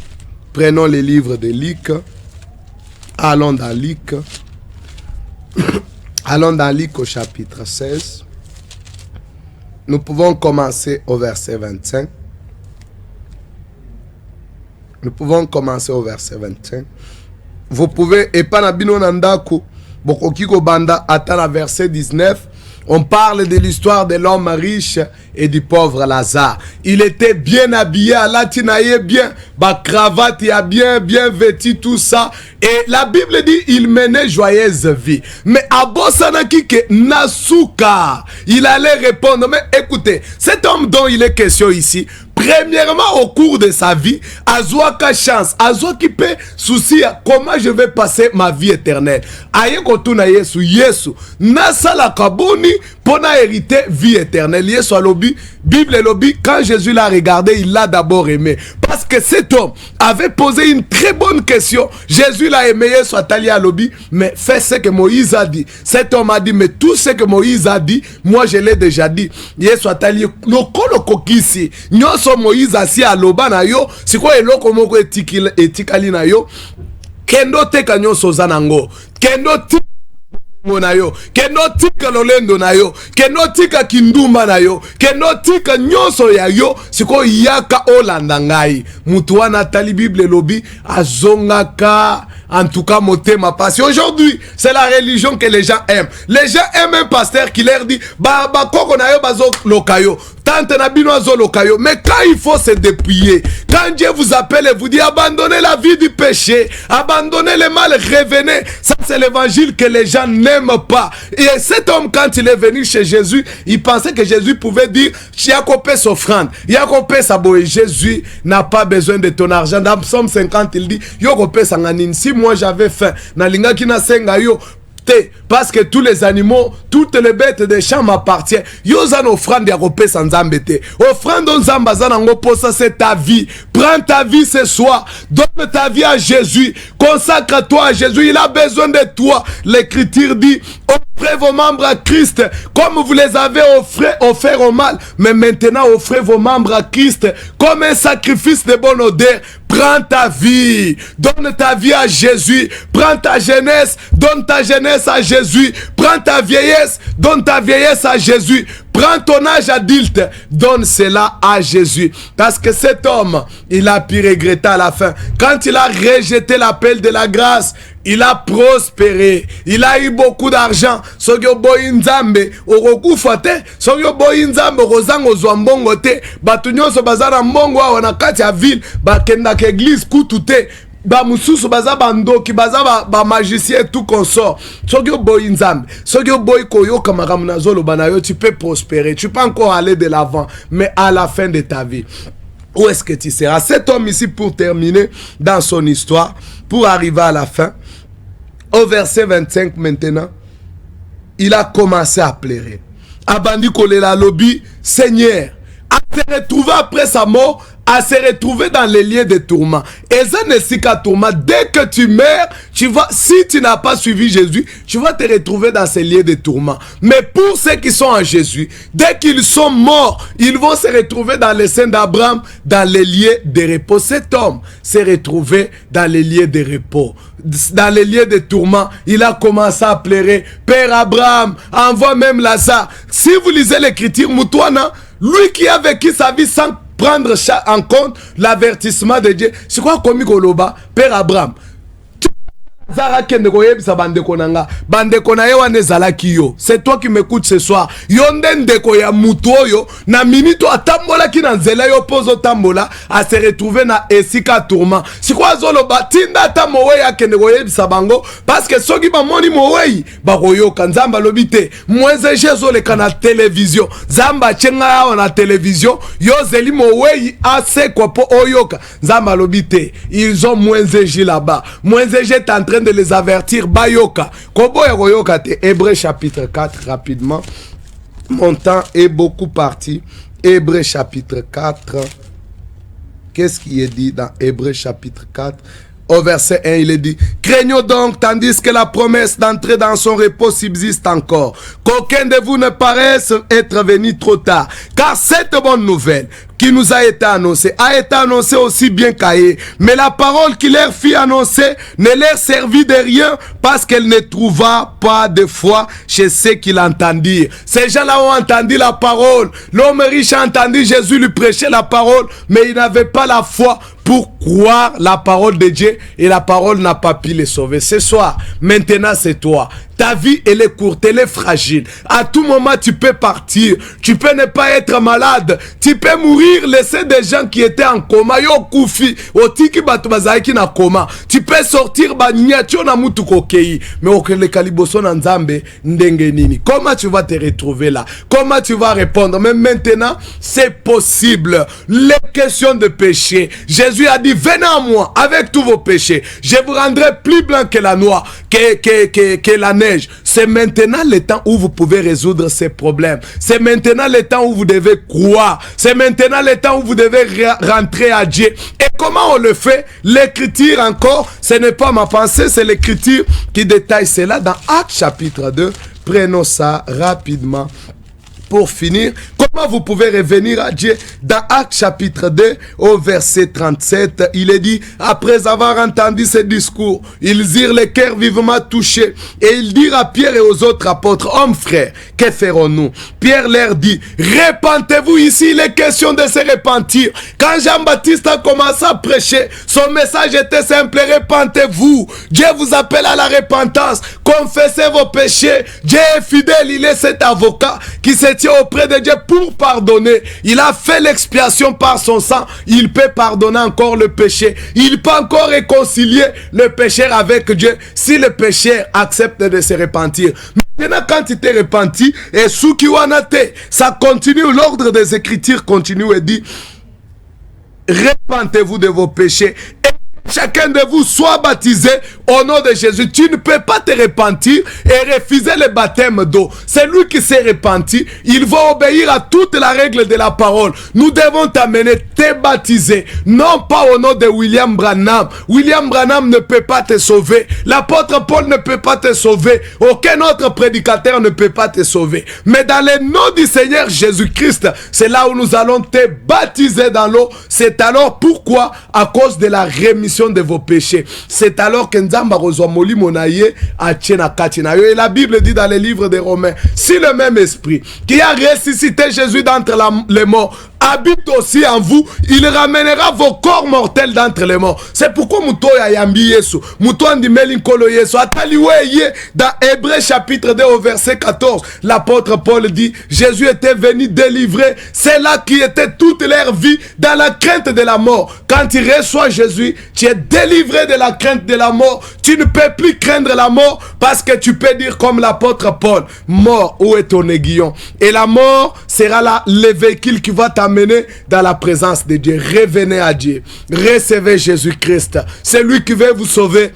prenons les livres de Luc. Allons dans Luc. Allons dans Luc au chapitre 16. Nous pouvons commencer au verset 25. Nous pouvons commencer au verset 25. Vous pouvez, et pas na bino nandaku, bokokiko banda atteindre verset 19. On parle de l'histoire de l'homme riche et du pauvre Lazare. Il était bien habillé, à latinaye bien, ba cravate, il a bien vêtu, tout ça. Et la Bible dit, il menait joyeuse vie. Mais à Bossanaki que Nasuka, il allait répondre, mais écoutez, cet homme dont il est question ici, premièrement, au cours de sa vie, Azoaka chance, Azoaki peut souci comment je vais passer ma vie éternelle. Aye kotuna Yesu, Nasala Kaboni, pour hériter vie éternelle. Yesu a lobby, Bible lobby, quand Jésus l'a regardé, il l'a d'abord aimé. Parce que cet homme avait posé une très bonne question. Jésus l'a aimé, Yesu a tali à lobby, mais fais ce que Moïse a dit. Cet homme a dit, mais tout ce que Moïse a dit, moi je l'ai déjà dit. Yesu a tali, lokolo kokisi, nyoso Moïse asi aloba na yo, siko eloko moko etikali na yo, kendo teka nyoso zanango, kendo na yo, kendo tika lolendo na yo, kendo tika kindumba na yo, kendo tika nyoso ya yo, siko yaka olanda ngai. Mutu wana tali Bible lobi azongaka. En tout cas, motema parce aujourd'hui, c'est la religion que les gens aiment. Les gens aiment un pasteur qui leur dit ba koko na yo bazo lokayo, tante na bino azo lokayo. Mais quand il faut se dépouiller, quand Dieu vous appelle et vous dit abandonnez la vie du péché, abandonnez le mal, revenez. Ça c'est l'évangile que les gens n'aiment pas. Et cet homme, quand il est venu chez Jésus, il pensait que Jésus pouvait dire Yakopé s'offrande, Yakopé saboye. Jésus n'a pas besoin de ton argent. Dans Psaume 50, il dit Yakopé sanganine. Si moi j'avais faim, nalinga kina senga yo, parce que tous les animaux, toutes les bêtes des champs m'appartiennent. Yo zan offrande ya kopé sans embêter. Offrande on zamba zanango posa, c'est ta vie. Prends ta vie ce soir. Donne ta vie à Jésus. Consacre-toi à Jésus. Il a besoin de toi. L'Écriture dit, offrez vos membres à Christ comme vous les avez offert au mal. Mais maintenant, offrez vos membres à Christ comme un sacrifice de bonne odeur. Prends ta vie, donne ta vie à Jésus. Prends ta jeunesse, donne ta jeunesse à Jésus. Prends ta vieillesse, donne ta vieillesse à Jésus. Prends ton âge adulte, donne cela à Jésus. Parce que cet homme, il a pu regretter à la fin. Quand il a rejeté l'appel de la grâce, il a prospéré. Il a eu beaucoup d'argent. Sogyo boy nzambe, orokufa te. Sogyo boy nzambe, rozango zwambongo te. Batu nyonso bazara mbongo wa na kati ya ville. Bakenda ke église kutu te. Ba mususu baza bandoki, baza ba magicien tout consort. Sogyo boy nzambe, sogyo boy koyoka makambo na zolo banayo, tu peux prospérer. Tu peux encore aller de l'avant. Mais à la fin de ta vie, où est-ce que tu seras? Cet homme ici, pour terminer dans son histoire, pour arriver à la fin, au verset 25 maintenant, il a commencé à pleurer. Abandi kolela lobi, Seigneur, à se retrouver après sa mort, à se retrouver dans les lieux de tourment. Et ça n'est si qu'à tourment. Dès que tu meurs, tu vas, si tu n'as pas suivi Jésus, tu vas te retrouver dans ces lieux de tourment. Mais pour ceux qui sont en Jésus, dès qu'ils sont morts, ils vont se retrouver dans les seins d'Abraham, dans les lieux de repos. Cet homme s'est retrouvé dans les lieux de repos. Dans les lieux de tourment, il a commencé à pleurer. Père Abraham, envoie même Lazare. Si vous lisez l'écriture, Moutouana, lui qui a vécu sa vie sans prendre en compte l'avertissement de Dieu, c'est quoi comme Koloba, Père Abraham? C'est toi qui m'écoutes ce soir. Yondendeko ya mutoyo na minito atambola ki na nzela yo pozo tambola a se retrouver na esika tourment. C'est quoi zolo batinda tamowe ya kendeko yebisa bango parce que soki ba moni mowe ba koyoka nzamba lobite mwenze jezo le kana télévision zamba chenga na télévision yo zeli mowe ase kwa po oyoka nzamba lobite ils ont mwenze là-bas. Mwenze est en train de les avertir. Bayoka. Kobo Yoka te. Hébreux chapitre 4 rapidement. Mon temps est beaucoup parti. Hébreux chapitre 4. Qu'est-ce qui est dit dans Hébreux chapitre 4? Au verset 1, il est dit: craignons donc, tandis que la promesse d'entrer dans son repos subsiste encore, qu'aucun de vous ne paraisse être venu trop tard. Car cette bonne nouvelle qui nous a été annoncée aussi bien qu'ailleurs. Mais la parole qui leur fit annoncer ne leur servit de rien parce qu'elle ne trouva pas de foi chez ceux qui l'entendirent. Ces gens-là ont entendu la parole. L'homme riche a entendu Jésus lui prêcher la parole, mais il n'avait pas la foi pour croire la parole de Dieu et la parole n'a pas pu les sauver. Ce soir, maintenant c'est toi. Ta vie, elle est courte, elle est fragile. À tout moment, tu peux partir. Tu peux ne pas être malade. Tu peux mourir, laisser des gens qui étaient en coma. Yo koufi, otiki batu bazaiki na coma. Tu peux sortir banyatio na mutu kokei. Mais okele kaliboso na nzambe ndenge nini. Comment tu vas te retrouver là? Comment tu vas répondre? Mais maintenant, c'est possible. Les questions de péché. Jésus a dit, venez à moi avec tous vos péchés. Je vous rendrai plus blanc que la noix, que la neige. C'est maintenant le temps où vous pouvez résoudre ces problèmes. C'est maintenant le temps où vous devez croire. C'est maintenant le temps où vous devez rentrer à Dieu. Et comment on le fait? L'écriture encore, ce n'est pas ma pensée, c'est l'écriture qui détaille cela dans Actes chapitre 2. Prenons ça rapidement. Pour finir, comment vous pouvez revenir à Dieu? Dans Actes chapitre 2 au verset 37, il est dit, après avoir entendu ce discours, ils eurent le cœur vivement touchés et ils dirent à Pierre et aux autres apôtres, hommes frères, que ferons-nous? Pierre leur dit, repentez-vous. Ici, il est question de se repentir. Quand Jean-Baptiste a commencé à prêcher, son message était simple, repentez-vous. Dieu vous appelle à la repentance, confessez vos péchés. Dieu est fidèle, il est cet avocat qui se auprès de Dieu pour pardonner. Il a fait l'expiation par son sang. Il peut pardonner encore le péché. Il peut encore réconcilier le pécheur avec Dieu si le pécheur accepte de se repentir. Maintenant, quand il t'est repenti, et sous qui ça continue, l'ordre des Écritures continue et dit, repentez-vous de vos péchés. Chacun de vous soit baptisé au nom de Jésus. Tu ne peux pas te repentir et refuser le baptême d'eau. C'est lui qui s'est repenti. Il va obéir à toute la règle de la parole. Nous devons t'amener, te baptiser. Non pas au nom de William Branham. William Branham ne peut pas te sauver. L'apôtre Paul ne peut pas te sauver. Aucun autre prédicateur ne peut pas te sauver. Mais dans le nom du Seigneur Jésus-Christ, c'est là où nous allons te baptiser dans l'eau. C'est alors pourquoi? À cause de la rémission de vos péchés. C'est alors que Nzamba reçoit molimo na ye atiena katina yo. Et la Bible dit dans les livres des Romains, si le même esprit qui a ressuscité Jésus d'entre les morts habite aussi en vous, il ramènera vos corps mortels d'entre les morts. C'est pourquoi Muto ya yambi Yesu, Muto andimeli nkolo Yesu, ataliweye dans Hébreux chapitre 2 au verset 14, l'apôtre Paul dit, Jésus était venu délivrer, c'est là qui était toute leur vie dans la crainte de la mort. Quand tu reçois Jésus, tu es délivré de la crainte de la mort. Tu ne peux plus craindre la mort parce que tu peux dire comme l'apôtre Paul, mort, où est ton aiguillon? Et la mort sera là, le véhicule qui va t'amener dans la présence de Dieu. Revenez à Dieu. Recevez Jésus-Christ. C'est lui qui veut vous sauver.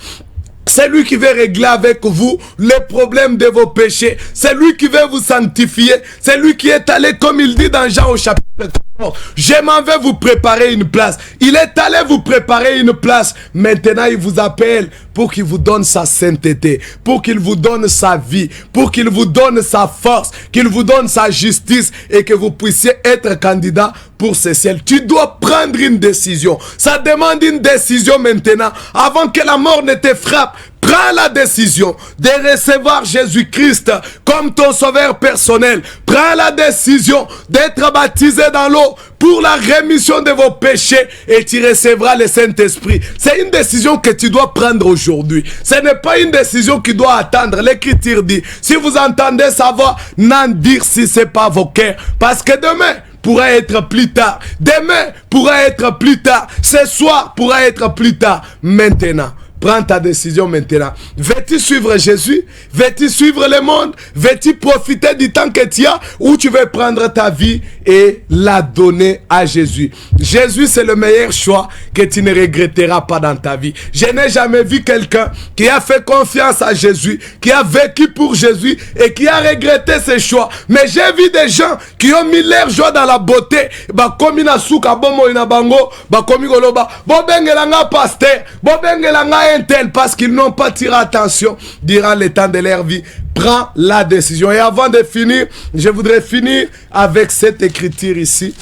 C'est lui qui veut régler avec vous les problèmes de vos péchés. C'est lui qui veut vous sanctifier. C'est lui qui est allé, comme il dit dans Jean au chapitre 14, je m'en vais vous préparer une place. Il est allé vous préparer une place. Maintenant, il vous appelle pour qu'il vous donne sa sainteté, pour qu'il vous donne sa vie, pour qu'il vous donne sa force, qu'il vous donne sa justice et que vous puissiez être candidat pour ce ciel. Tu dois prendre une décision. Ça demande une décision maintenant. Avant que la mort ne te frappe, prends la décision de recevoir Jésus-Christ comme ton sauveur personnel. Prends la décision d'être baptisé dans l'eau pour la rémission de vos péchés et tu recevras le Saint-Esprit. C'est une décision que tu dois prendre aujourd'hui. Ce n'est pas une décision qui doit attendre. L'Écriture dit, si vous entendez sa voix, n'en dire si ce n'est pas vos cœurs. Parce que demain pourra être plus tard. Demain pourra être plus tard. Ce soir pourra être plus tard. Maintenant. Prends ta décision maintenant. Veux-tu suivre Jésus? Veux-tu suivre le monde? Veux-tu profiter du temps que tu as? Ou tu veux prendre ta vie et la donner à Jésus? Jésus, c'est le meilleur choix que tu ne regretteras pas dans ta vie. Je n'ai jamais vu quelqu'un qui a fait confiance à Jésus, qui a vécu pour Jésus et qui a regretté ses choix. Mais j'ai vu des gens qui ont mis leur joie dans la beauté. Bakomi na suka bomo ina bango, bakomi goloba, bobengelanga pasteur, bobengelanga tel, parce qu'ils n'ont pas tiré attention durant le temps de leur vie. Prends la décision. Et avant de finir, je voudrais finir avec cette écriture ici.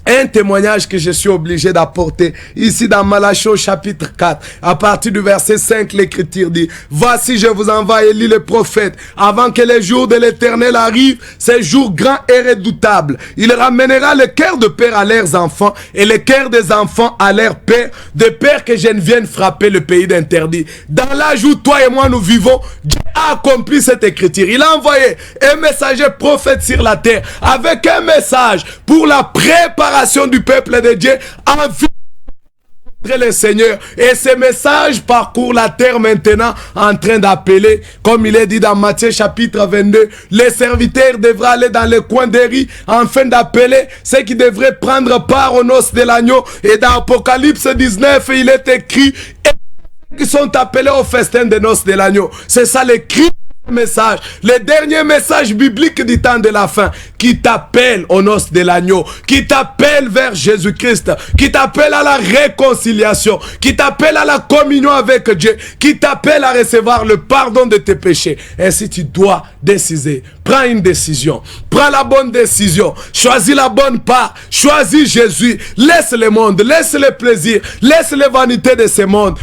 Un témoignage que je suis obligé d'apporter ici dans Malachie au chapitre 4, à partir du verset 5, l'Écriture dit: voici, je vous envoie Élie le prophète, avant que les jours de l'Éternel arrivent, ces jours grands et redoutables. Il ramènera le cœur de père à leurs enfants et le cœur des enfants à leurs pères, de peur que je ne vienne frapper le pays d'interdit. Dans l'âge où toi et moi nous vivons, Dieu a accompli cette écriture. Il a envoyé un messager prophète sur la terre avec un message pour la préparation du peuple de Dieu en vue le Seigneur. Et ce message parcourt la terre maintenant en train d'appeler, comme il est dit dans Matthieu chapitre 22, les serviteurs devraient aller dans les coins des rues afin d'appeler ceux qui devraient prendre part aux noces de l'agneau. Et dans Apocalypse 19, il est écrit, qui sont appelés au festin des noces de l'agneau. C'est ça l'écrit. Message, le dernier message biblique du temps de la fin, qui t'appelle aux noces de l'agneau, qui t'appelle vers Jésus-Christ, qui t'appelle à la réconciliation, qui t'appelle à la communion avec Dieu, qui t'appelle à recevoir le pardon de tes péchés. Ainsi tu dois décider. Prends une décision, prends la bonne décision, choisis la bonne part, choisis Jésus, laisse le monde, laisse les plaisirs, laisse les vanités de ce monde.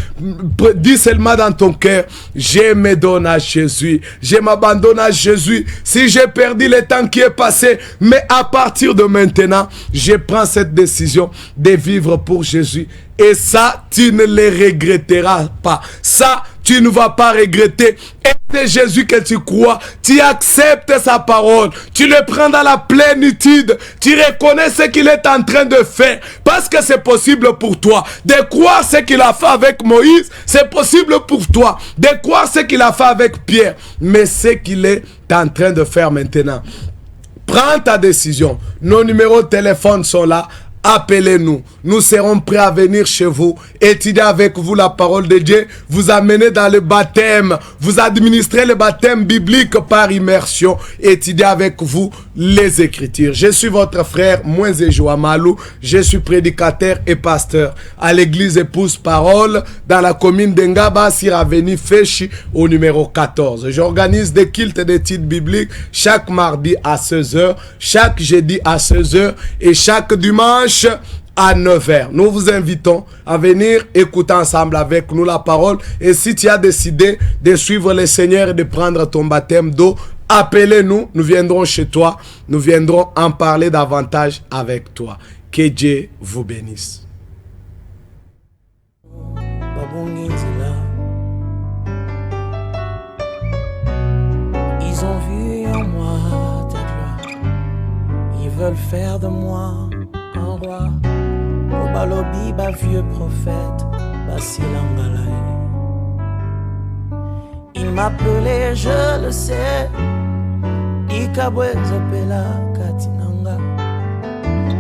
Dis seulement dans ton cœur: je me donne à Jésus. Je m'abandonne à Jésus. Si j'ai perdu le temps qui est passé, mais à partir de maintenant, je prends cette décision de vivre pour Jésus. Et ça, tu ne le regretteras pas. Ça, tu ne vas pas regretter. Et c'est Jésus que tu crois. Tu acceptes sa parole. Tu le prends dans la plénitude. Tu reconnais ce qu'il est en train de faire. Parce que c'est possible pour toi. De croire ce qu'il a fait avec Moïse, c'est possible pour toi. De croire ce qu'il a fait avec Pierre. Mais ce qu'il est en train de faire maintenant. Prends ta décision. Nos numéros de téléphone sont là. Appelez-nous, nous serons prêts à venir chez vous, étudier avec vous la parole de Dieu, vous amener dans le baptême, vous administrer le baptême biblique par immersion, étudier avec vous les Écritures. Je suis votre frère Moïse Malou, je suis prédicateur et pasteur à l'église Épouse Parole dans la commune d'Engaba, sur avenue Féchi au numéro 14. J'organise des cultes d'études bibliques chaque mardi à 16h, chaque jeudi à 16h et chaque dimanche à 9h. Nous vous invitons à venir écouter ensemble avec nous la parole. Et si tu as décidé de suivre le Seigneur et de prendre ton baptême d'eau, appelez-nous, nous viendrons chez toi, nous viendrons en parler davantage avec toi. Que Dieu vous bénisse. Ils ont vu en moi ta gloire, ils veulent faire de moi un roi. Balobi, ba vieux prophète, Basilangalaï. Il m'appelait, je le sais, Ikabwe Zopela Katinanga.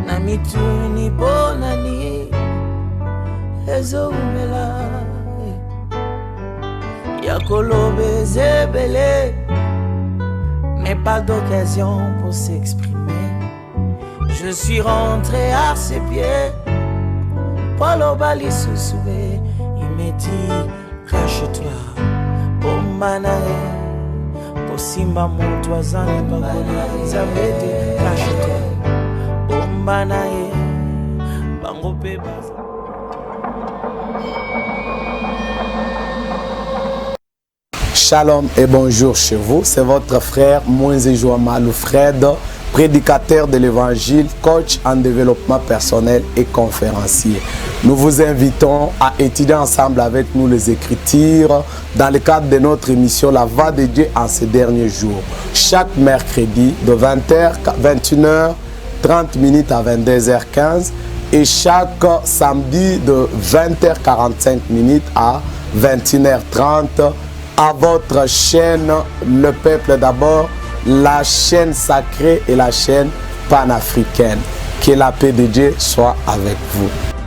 Namitu ni bonani, Ezomela. Yakolobe Zebele, mais pas d'occasion pour s'exprimer. Je suis rentré à ses pieds. Paulo Bali Sousoué, il m'a dit: cache-toi, pour Manae, pour Simba mon toisin, Zabete, cache-toi, pour Manae, Bango Pébas. Shalom et bonjour chez vous, c'est votre frère Moïse Malou Fred, prédicateur de l'évangile, coach en développement personnel et conférencier. Nous vous invitons à étudier ensemble avec nous les Écritures dans le cadre de notre émission La Voix de Dieu en ces derniers jours. Chaque mercredi de 20h, 21h, 30 minutes à 22h15 et chaque samedi de 20h45 minutes à 21h30 à votre chaîne Le Peuple d'abord, la chaîne sacrée et la chaîne panafricaine. Que la paix de Dieu soit avec vous.